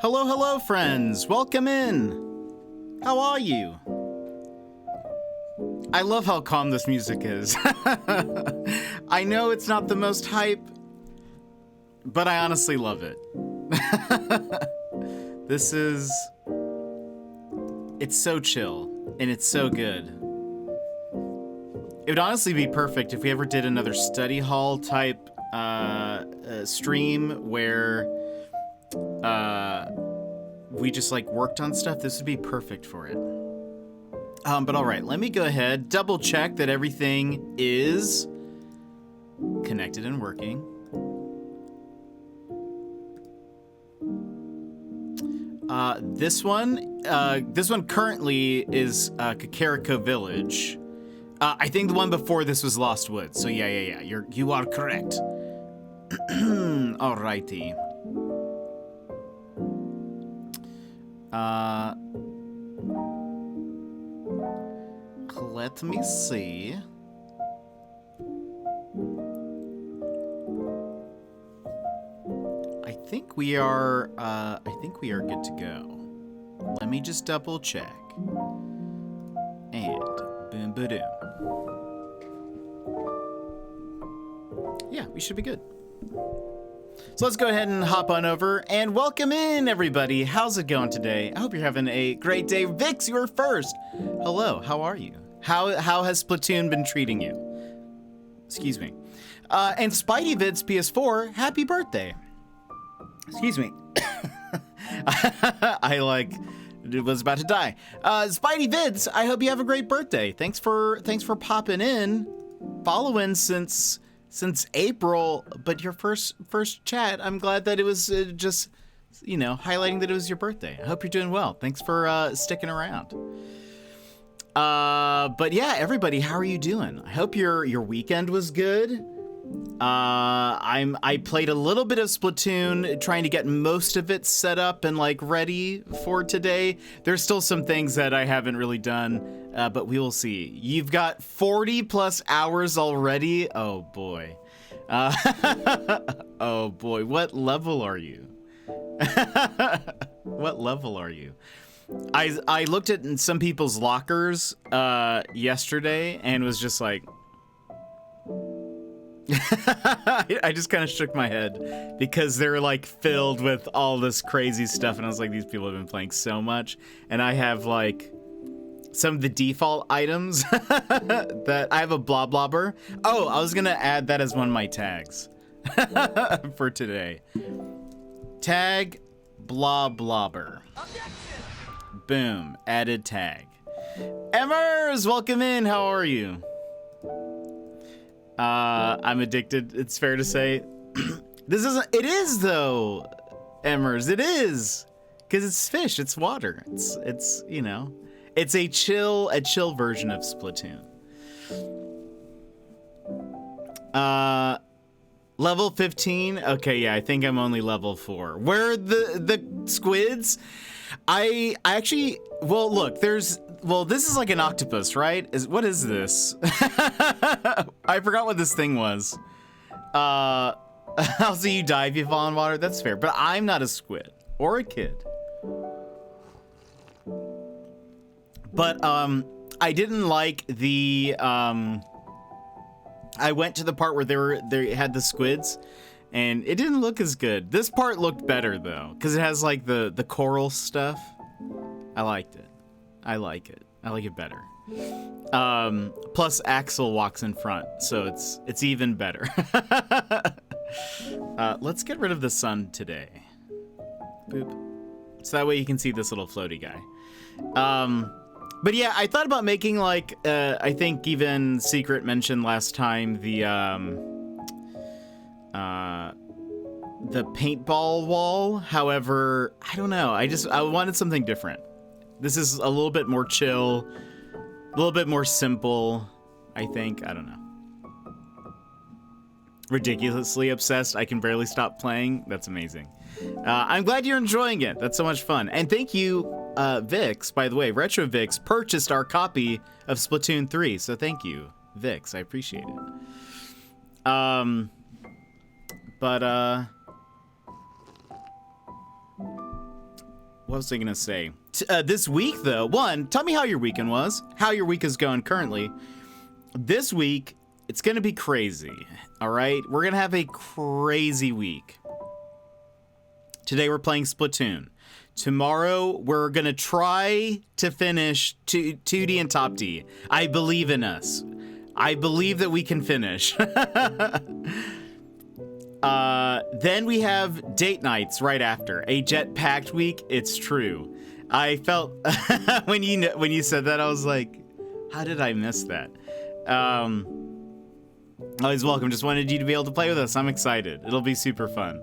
Hello, hello, friends. Welcome in. How are you? I love how calm this music is. I know it's not the most hype, but I honestly love it. It's so chill, and it's so good. It would honestly be perfect if we ever did another study hall type stream where we just like worked on stuff. This would be perfect for it. But all right, let me go ahead, double check that everything is connected and working. This one currently is Kakariko Village. I think the one before this was Lost Woods. So yeah. You are correct. Alrighty. Let me see. I think we are good to go. Let me just double check. And boom, boom. Yeah, we should be good. So let's go ahead and hop on over and welcome in everybody. How's it going today? I hope you're having a great day. Vix, you were first. Hello, how are you? How has Splatoon been treating you? Excuse me. And Spidey Vids PS4, happy birthday. Excuse me. I was about to die. Spidey Vids, I hope you have a great birthday. Thanks for popping in, following since April, but your first chat, I'm glad that it was just, you know, highlighting that it was your birthday. I hope you're doing well. Thanks for sticking around. But yeah, everybody, how are you doing? I hope your weekend was good. I played a little bit of Splatoon, trying to get most of it set up and like ready for today. There's still some things that I haven't really done, but we will see. You've got 40 plus hours already. Oh boy. Oh boy. What level are you? What level are you? I looked at some people's lockers yesterday and was just like, I just kind of shook my head because they're like filled with all this crazy stuff, and I was like, these people have been playing so much, and I have like some of the default items that I have a bloblobber. Oh, I was gonna add that as one of my tags for today. Tag bloblobber. Boom, added tag. Emmers, welcome in. How are you? I'm addicted, it's fair to say. It is though, Emmers, it is. Because it's fish, it's water. It's you know, it's a chill version of Splatoon. Level 15? Okay, yeah, I think I'm only level 4. Where are the squids? I actually, well, look, this is like an octopus, right? What is this? I forgot what this thing was. I'll see you die if you fall in water. That's fair, but I'm not a squid or a kid. But I didn't like the I went to the part where they had the squids, and it didn't look as good. This part looked better though, because it has like the coral stuff. I liked it. I like it. I like it better. Plus Axel walks in front, so it's even better. Let's get rid of the sun today. Boop. So that way you can see this little floaty guy. But yeah, I thought about making like, I think even Secret mentioned last time the paintball wall. However, I don't know. I wanted something different. This is a little bit more chill, a little bit more simple, I think. I don't know. Ridiculously obsessed. I can barely stop playing. That's amazing. I'm glad you're enjoying it. That's so much fun. And thank you, Vix, by the way. Retro Vix purchased our copy of Splatoon 3. So thank you, Vix. I appreciate it. What was I gonna say? This week, though, tell me how your weekend was, how your week is going currently. This week, it's gonna be crazy, all right? We're gonna have a crazy week. Today, we're playing Splatoon. Tomorrow, we're gonna try to finish 2D and Top D. I believe in us. I believe that we can finish. Then we have date nights right after. A jet-packed week, it's true. I felt, when you said that, I was like, how did I miss that? Always welcome. Just wanted you to be able to play with us. I'm excited. It'll be super fun.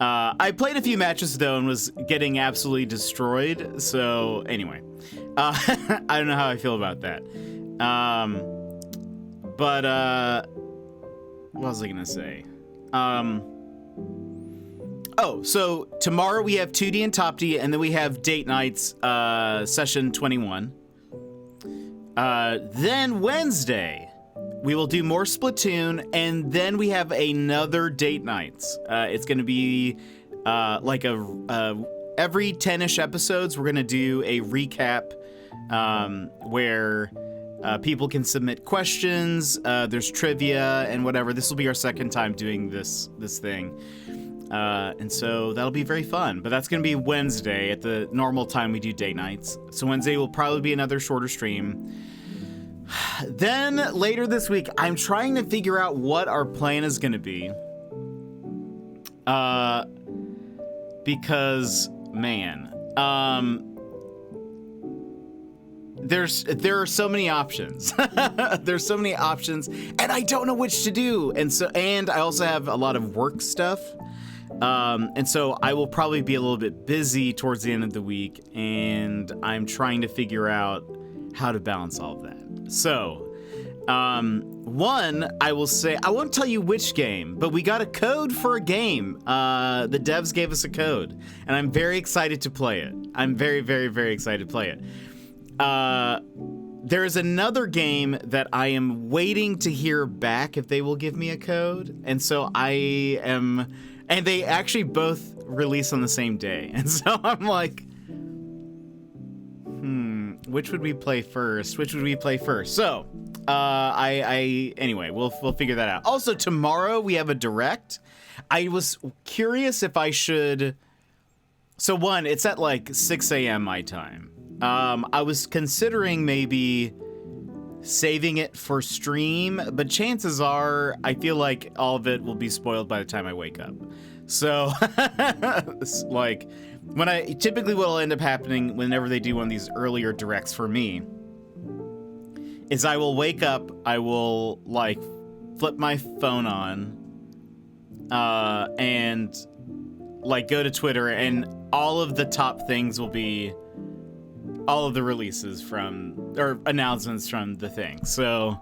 I played a few matches, though, and was getting absolutely destroyed. So, anyway. I don't know how I feel about that. What was I gonna say? So tomorrow we have 2D and Top D, and then we have date nights, session 21. Then Wednesday, we will do more Splatoon, and then we have another date nights. It's gonna be like every 10-ish episodes, we're gonna do a recap where people can submit questions, there's trivia and whatever. This will be our second time doing this thing. And so that'll be very fun. But that's going to be Wednesday at the normal time we do date nights. So Wednesday will probably be another shorter stream. Then later this week, I'm trying to figure out what our plan is going to be. Because, man, there are so many options. There's so many options, and I don't know which to do. And I also have a lot of work stuff. And so I will probably be a little bit busy towards the end of the week, and I'm trying to figure out how to balance all of that. So, one, I will say, I won't tell you which game, but we got a code for a game. The devs gave us a code, and I'm very excited to play it. I'm very, very, very excited to play it. There is another game that I am waiting to hear back if they will give me a code, and so and they actually both release on the same day, and so I'm like, which would we play first? So, anyway, we'll figure that out. Also, tomorrow we have a direct. I was curious if I should. So one, it's at like 6 a.m. my time. I was considering maybe saving it for stream, but chances are I feel like all of it will be spoiled by the time I wake up. So, like, typically what will end up happening whenever they do one of these earlier directs for me is I will wake up, I will, like, flip my phone on, and, like, go to Twitter, and all of the top things will be all of the releases or announcements from the thing. So,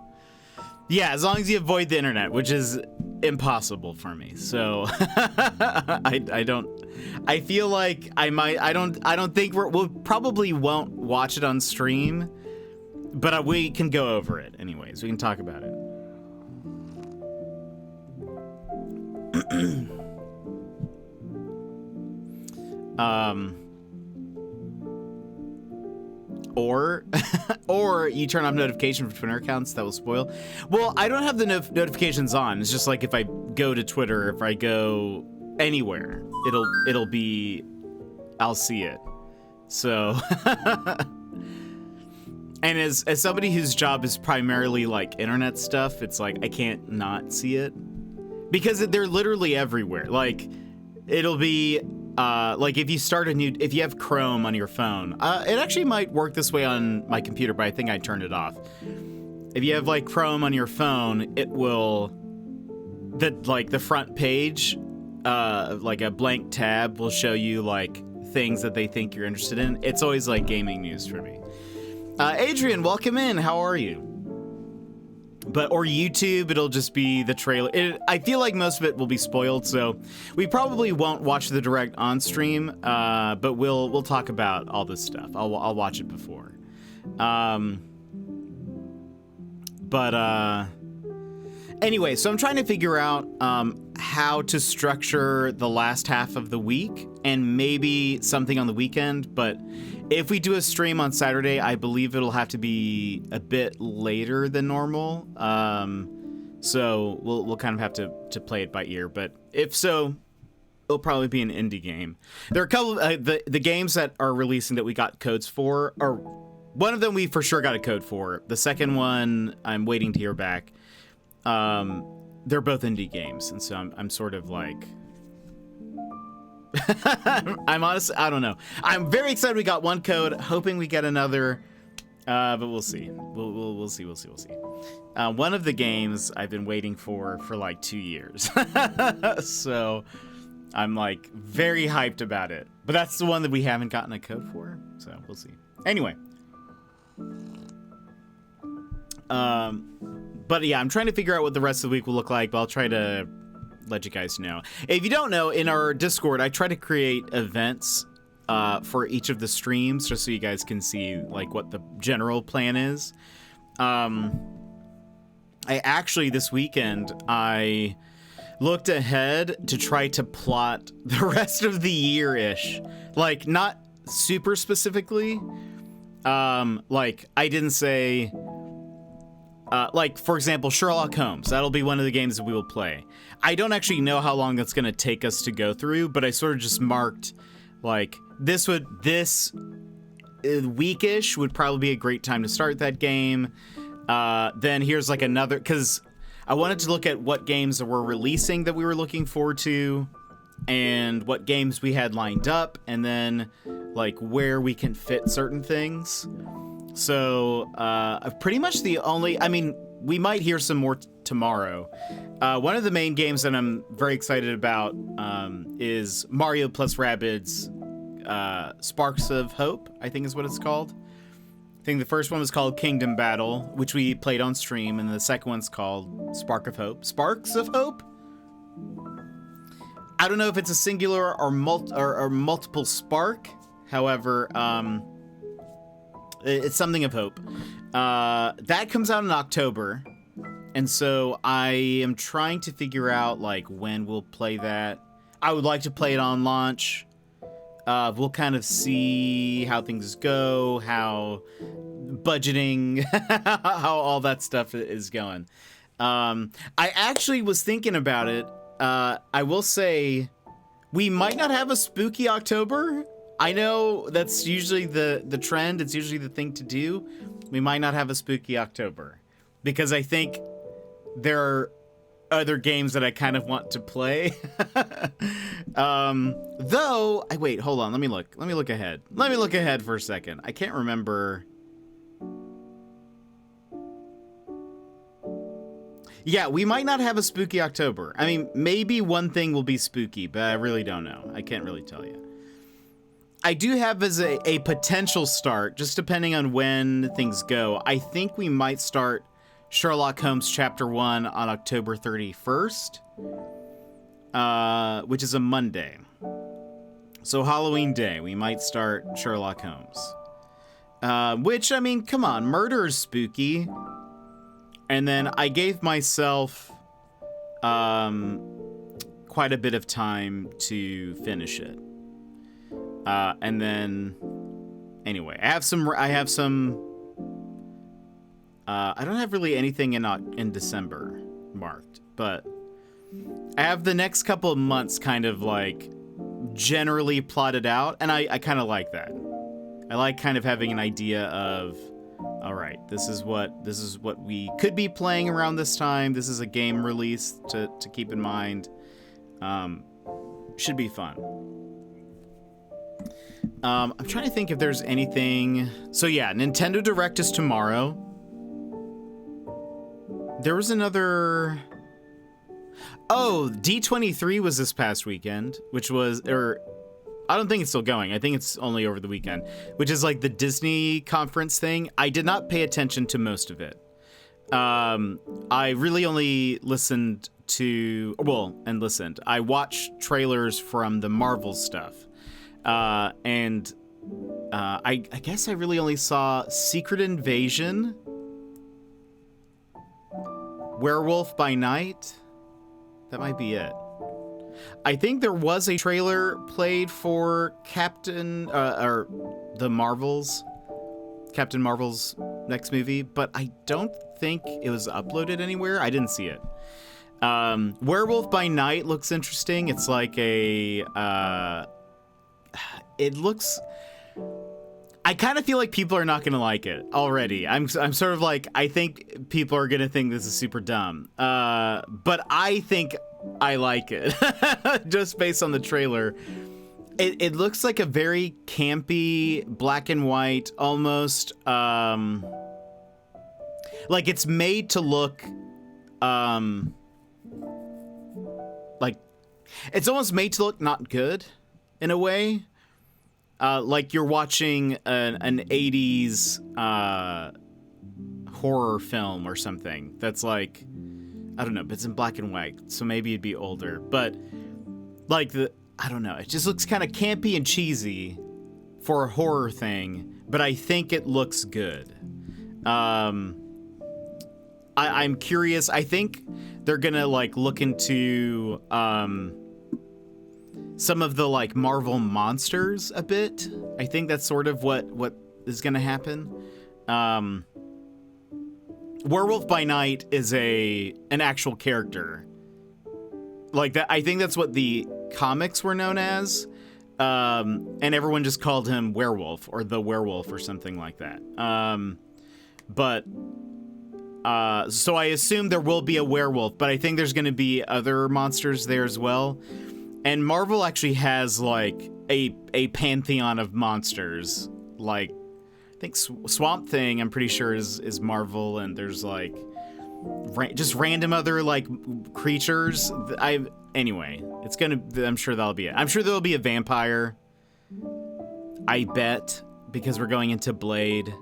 yeah, as long as you avoid the internet, which is impossible for me. So, I feel like I don't think we'll probably won't watch it on stream, but we can go over it anyways. We can talk about it. Or you turn off notification for Twitter accounts that will spoil. Well, I don't have the notifications on. It's just like if I go to Twitter, if I go anywhere, it'll be, I'll see it. So, and as somebody whose job is primarily like internet stuff, it's like I can't not see it because they're literally everywhere. Like it'll be. Like if you have Chrome on your phone, it actually might work this way on my computer, but I think I turned it off. If you have like Chrome on your phone, it will, the front page, like a blank tab will show you like things that they think you're interested in. It's always like gaming news for me. Adrian, welcome in. How are you? Or YouTube, it'll just be the trailer. I feel like most of it will be spoiled, so we probably won't watch the direct on stream, but we'll talk about all this stuff. I'll watch it before. Anyway, so I'm trying to figure out how to structure the last half of the week and maybe something on the weekend, but if we do a stream on Saturday, I believe it'll have to be a bit later than normal. So we'll kind of have to play it by ear, but if so, it'll probably be an indie game. There are a couple of the games that are releasing that we got codes for are one of them we for sure got a code for. The second one I'm waiting to hear back. They're both indie games, and so I'm sort of like, I'm honestly, I don't know. I'm very excited we got one code, hoping we get another, but we'll see. We'll see. One of the games I've been waiting for like 2 years, so I'm like very hyped about it. But that's the one that we haven't gotten a code for, so we'll see. Anyway. But yeah, I'm trying to figure out what the rest of the week will look like, but I'll try to let you guys know. If you don't know, in our Discord, I try to create events for each of the streams, just so you guys can see like what the general plan is. I actually, this weekend, I looked ahead to try to plot the rest of the year-ish. Like, not super specifically. Like, I didn't say... like, for example, Sherlock Holmes. That'll be one of the games that we will play. I don't actually know how long it's going to take us to go through, but I sort of just marked, like, this weekish would probably be a great time to start that game. Then here's, like, another... Because I wanted to look at what games that were releasing that we were looking forward to, and what games we had lined up, and then, like, where we can fit certain things. So, pretty much the only... I mean, we might hear some more tomorrow. One of the main games that I'm very excited about is Mario plus Rabbids Sparks of Hope, I think is what it's called. I think the first one was called Kingdom Battle, which we played on stream, and the second one's called Spark of Hope. Sparks of Hope? I don't know if it's a singular or multiple spark. However, it's something of hope. That comes out in October, and so I am trying to figure out like when we'll play that. I would like to play it on launch. We'll kind of see how things go, how budgeting, how all that stuff is going. I actually was thinking about it. I will say we might not have a spooky October. I know that's usually the trend. It's usually the thing to do. We might not have a spooky October because I think there are other games that I kind of want to play. Though, wait, hold on. Let me look ahead. Let me look ahead for a second. I can't remember. Yeah, we might not have a spooky October. I mean, maybe one thing will be spooky, but I really don't know. I can't really tell you. I do have as a potential start, just depending on when things go. I think we might start Sherlock Holmes Chapter 1 on October 31st, which is a Monday. So Halloween Day, we might start Sherlock Holmes. Which, I mean, come on, murder is spooky. And then I gave myself quite a bit of time to finish it. And then, anyway, I don't have really anything in December marked, but I have the next couple of months kind of like generally plotted out, and I kind of like that. I like kind of having an idea of, all right, this is what we could be playing around this time. This is a game release to keep in mind. Should be fun. I'm trying to think if there's anything. So yeah, Nintendo Direct is tomorrow. There was another... Oh, D23 was this past weekend, which was... I don't think it's still going. I think it's only over the weekend, which is like the Disney conference thing. I did not pay attention to most of it. I really only listened to... I watched trailers from the Marvel stuff. And I guess I really only saw Secret Invasion, Werewolf by Night. That might be it. I think there was a trailer played for Captain Marvel's next movie, but I don't think it was uploaded anywhere. I didn't see it. Werewolf by Night looks interesting. It's like a... I I kind of feel like people are not going to like it already. I'm sort of like, I think people are going to think this is super dumb. But I think I like it just based on the trailer. It looks like a very campy, black and white, almost, like it's made to look, like, it's almost made to look not good in a way. Like you're watching an 80s horror film or something that's like, I don't know, but it's in black and white, so maybe it'd be older. But like I don't know, it just looks kind of campy and cheesy for a horror thing, but I think it looks good. I'm curious. I think they're gonna like look into some of the like Marvel monsters a bit. I think that's sort of what is gonna happen. Werewolf by Night is an actual character. Like that, I think that's what the comics were known as. And everyone just called him Werewolf or the Werewolf or something like that. So I assume there will be a werewolf, but I think there's going to be other monsters there as well. And Marvel actually has like a pantheon of monsters. Like I think Swamp Thing, I'm pretty sure is Marvel, and there's like just random other like creatures. Anyway, it's gonna. I'm sure that'll be it. I'm sure there'll be a vampire. I bet, because we're going into Blade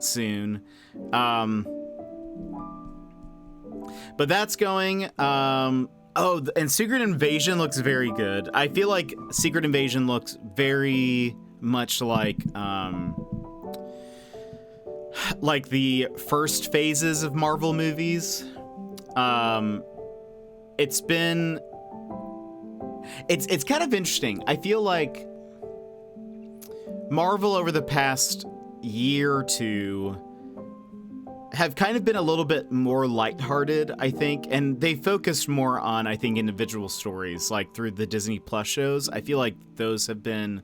soon. But that's going. Oh, and Secret Invasion looks very good. I feel like Secret Invasion looks very much like the first phases of Marvel movies. It's kind of interesting. I feel like Marvel over the past year or two have kind of been a little bit more lighthearted, I think, and they focused more on, I think, individual stories, like through the Disney Plus shows. I feel like those have been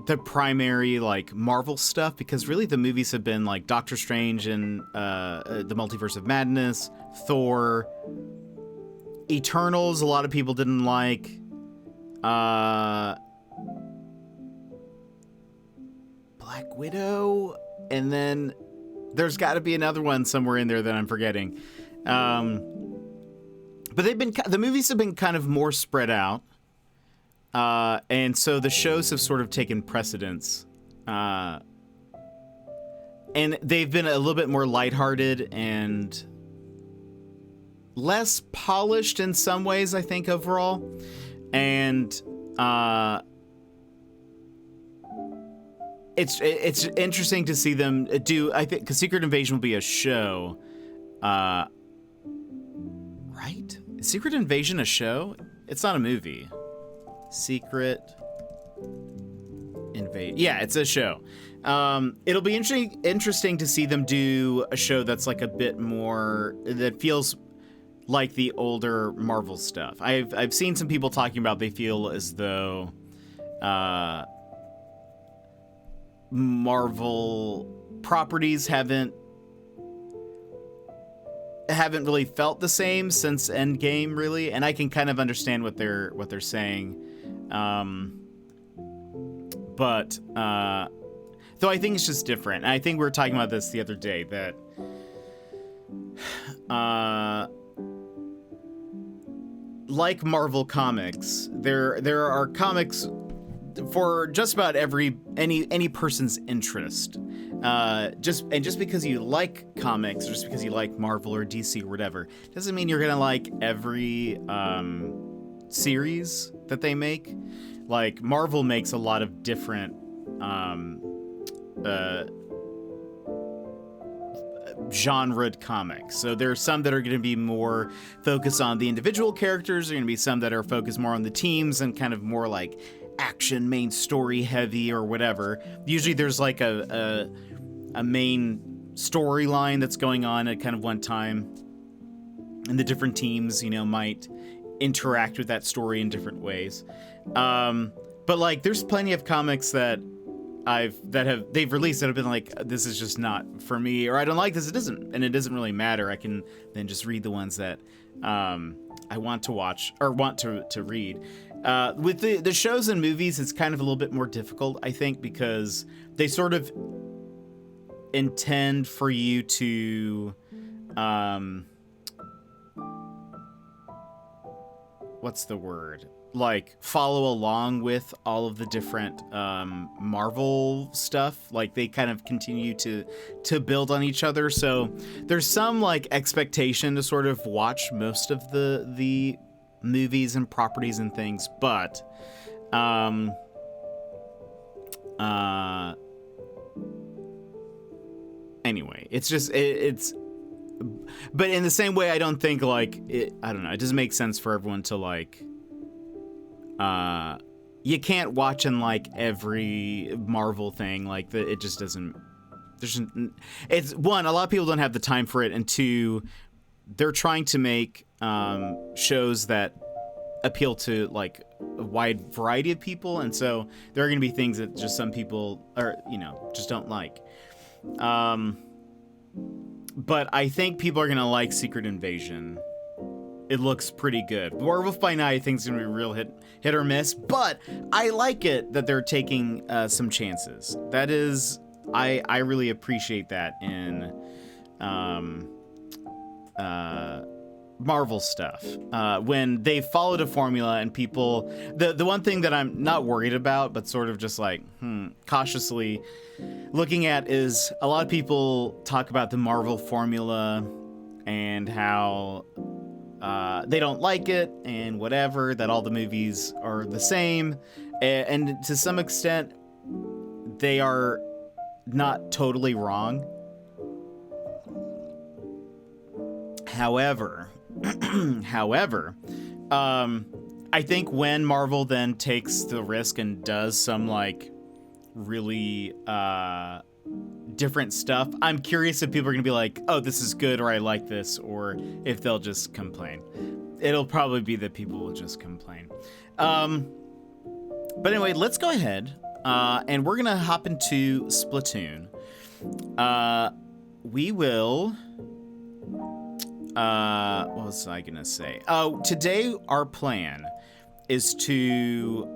the primary, like, Marvel stuff, because really the movies have been, like, Doctor Strange and the Multiverse of Madness, Thor, Eternals, a lot of people didn't like, Black Widow, and then there's got to be another one somewhere in there that I'm forgetting. But the movies have been kind of more spread out. And so the shows have sort of taken precedence. And they've been a little bit more lighthearted and less polished in some ways, I think, overall. And it's interesting to see them do, I think, because Secret Invasion will be a show. Right? Is Secret Invasion a show? It's not a movie. Secret Invasion. Yeah, it's a show. It'll be interesting to see them do a show that's like a bit more, that feels like the older Marvel stuff. I've seen some people talking about they feel as though Marvel properties haven't really felt the same since Endgame, really, and I can kind of understand what they're saying. But though I think it's just different. And I think we were talking about this the other day, that like Marvel comics, there are comics for just about any person's interest. Just because you like comics, or just because you like Marvel or DC or whatever, doesn't mean you're gonna like every series that they make. Like Marvel makes a lot of different genred comics. So there are some that are going to be more focused on the individual characters. There are going to be some that are focused more on the teams and kind of more like action, main story heavy or whatever. Usually there's like a main storyline that's going on at kind of one time, and the different teams, might interact with that story in different ways. But like there's plenty of comics that they've released that have been like, this is just not for me, or I don't like this. It doesn't really matter. I can then just read the ones that I want to watch or want to read. With the shows and movies, it's kind of a little bit more difficult, I think, because they sort of intend for you to what's the word? Like, follow along with all of the different Marvel stuff. Like, they kind of continue to build on each other. So there's some like expectation to sort of watch most of the movies and properties and things, but anyway, it's just it's. But in the same way, I don't think like I don't know. It doesn't make sense for everyone to like. You can't watch in like every Marvel thing. Like it just doesn't. It's one. A lot of people don't have the time for it, and two, they're trying to make shows that appeal to like a wide variety of people, and so there are going to be things that just some people just don't like. But I think people are going to like Secret Invasion. It looks pretty good. Werewolf by Night I think is going to be a real hit or miss, but I like it that they're taking some chances. That is, I really appreciate that in Marvel stuff. When they followed a formula and people, the one thing that I'm not worried about, but sort of just like cautiously looking at is a lot of people talk about the Marvel formula and how they don't like it and whatever, that all the movies are the same. And to some extent, they are not totally wrong. However, I think when Marvel then takes the risk and does some like really different stuff, I'm curious if people are gonna be like, oh, this is good, or I like this, or if they'll just complain. It'll probably be that people will just complain. But anyway, let's go ahead and we're gonna hop into Splatoon. We will what was I gonna say? Oh, today our plan is to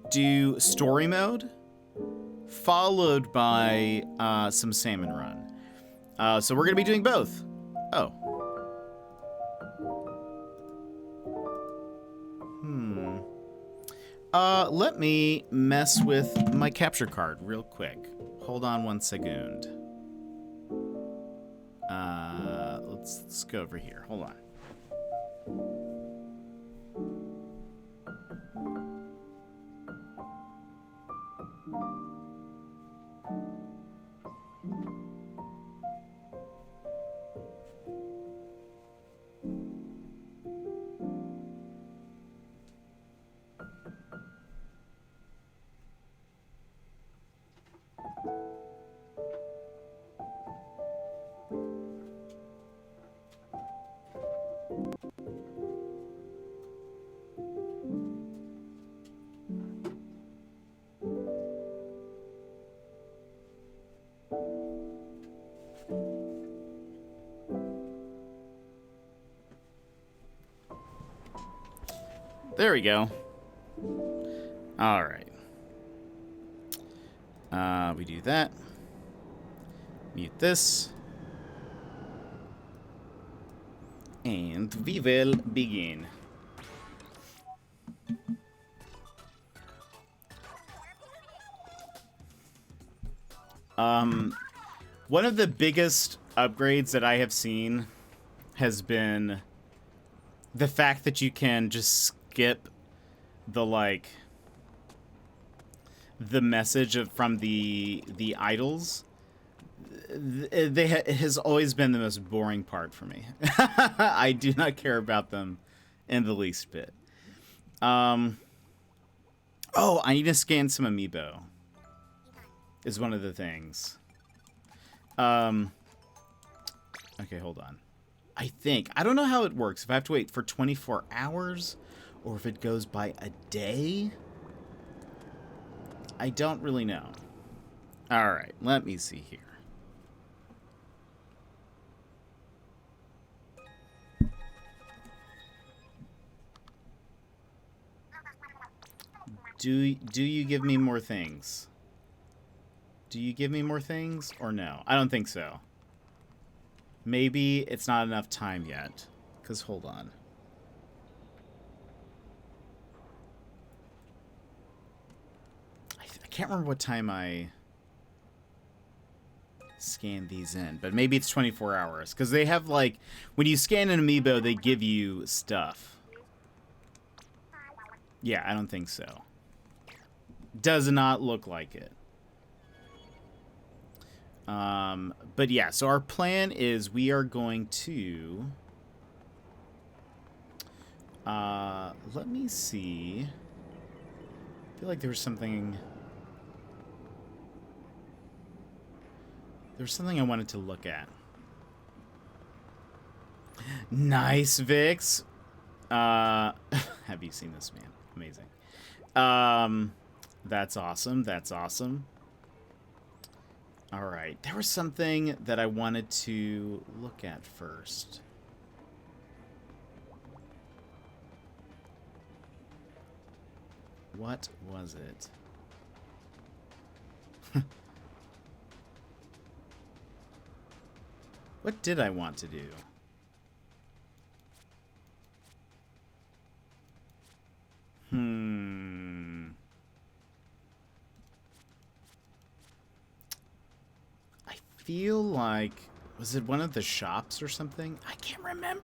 do story mode, followed by some salmon run. So we're gonna be doing both. Oh. Let me mess with my capture card real quick. Hold on 1 second. Let's go over here. Hold on. There we go. All right. We do that. Mute this. And we will begin. One of the biggest upgrades that I have seen has been the fact that you can just skip the the message from the idols. It has always been the most boring part for me. I do not care about them in the least bit. Oh, I need to scan some amiibo. Is one of the things. Okay, hold on. I don't know how it works. If I have to wait for 24 hours or if it goes by a day. I don't really know. All right, let me see here. Do you give me more things? Do you give me more things or no? I don't think so. Maybe it's not enough time yet. Because hold on. I can't remember what time I scanned these in, but maybe it's 24 hours. Because they have, like, when you scan an amiibo, they give you stuff. Yeah, I don't think so. Does not look like it. But yeah, so our plan is we are going to... let me see. I feel like there was something... There's something I wanted to look at. Nice, Vix. Have you seen this, man? Amazing. That's awesome. That's awesome. All right. There was something that I wanted to look at first. What was it? What did I want to do? I feel like... Was it one of the shops or something? I can't remember.